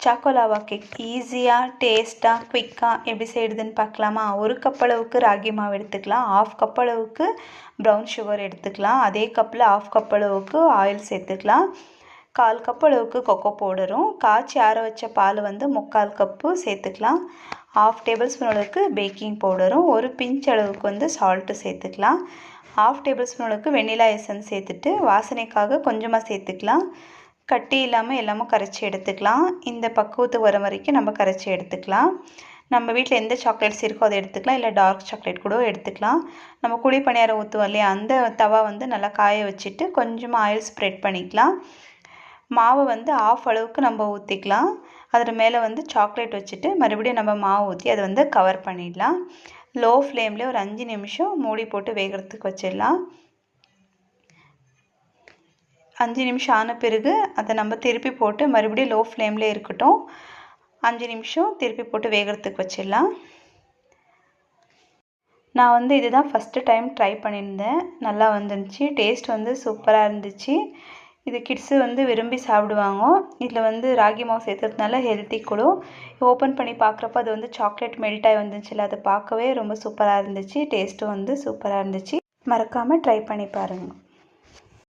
Choco lava cake ஈஸியாக டேஸ்ட்டாக குயிக்காக எப்படி செய்கிறதுன்னு பார்க்கலாமா? 1 கப் அளவுக்கு ராகி மாவு எடுத்துக்கலாம். 1/2 கப் அளவுக்கு ப்ரௌன் சுகர் எடுத்துக்கலாம். அதே கப்பில் 1/2 கப் அளவுக்கு ஆயில் சேர்த்துக்கலாம். 1/4 கப் அளவுக்கு கொக்கோ பவுடரும் காய்ச்சி ஆற வச்ச பால் வந்து 3/4 கப்பு சேர்த்துக்கலாம். 1/2 டேபிள் ஸ்பூன் அளவுக்கு பேக்கிங் பவுடரும் 1 பிஞ்ச் அளவுக்கு வந்து சால்ட்டு சேர்த்துக்கலாம். 1/2 டேபிள் ஸ்பூன் அளவுக்கு வெண்ணிலா எசன்ஸ் சேர்த்துட்டு வாசனைக்காக கொஞ்சமாக சேர்த்துக்கலாம். கட்டி இல்லாமல் எல்லாமே கரைச்சி எடுத்துக்கலாம். இந்த பக்குவத்துக்கு வர வரைக்கும் நம்ம கரைச்சி எடுத்துக்கலாம். நம்ம வீட்டில் எந்த சாக்லேட்ஸ் இருக்கோ அதை எடுத்துக்கலாம், இல்லை டார்க் சாக்லேட் கூட எடுத்துக்கலாம். நம்ம குழி பணியாரம் ஊற்றுவோம் இல்லையா, அந்த தவா வந்து நல்லா காய வச்சுட்டு கொஞ்சமாக ஆயில் ஸ்ப்ரெட் பண்ணிக்கலாம். மாவு வந்து 1/2 அளவுக்கு நம்ம ஊற்றிக்கலாம். அதில் மேலே வந்து சாக்லேட் வச்சுட்டு மறுபடியும் நம்ம மாவு ஊற்றி அதை வந்து கவர் பண்ணிடலாம். லோ ஃப்ளேம்லேயே ஒரு 5 நிமிஷம் மூடி போட்டு வேகிறதுக்கு வச்சிடலாம். 5 நிமிஷம் ஆன பிறகு அதை நம்ம திருப்பி போட்டு மறுபடியும் லோ ஃப்ளேம்லேயே இருக்கட்டும். 5 நிமிஷம் திருப்பி போட்டு வேகிறதுக்கு வச்சிடலாம். நான் வந்து இதுதான் ஃபஸ்ட்டு டைம் ட்ரை பண்ணியிருந்தேன். நல்லா வந்துருந்துச்சு. டேஸ்ட் வந்து சூப்பராக இருந்துச்சு. இது கிட்ஸு வந்து விரும்பி சாப்பிடுவாங்க. இதில் வந்து ராகி மாவு சேர்த்துறதுனால ஹெல்த்தி கூட. ஓப்பன் பண்ணி பார்க்குறப்ப அது வந்து சாக்லேட் மெல்ட் ஆகி வந்துச்சுல்ல, அதை பார்க்கவே ரொம்ப சூப்பராக இருந்துச்சு. டேஸ்ட்டும் வந்து சூப்பராக இருந்துச்சு. மறக்காமல் ட்ரை பண்ணி பாருங்கள்.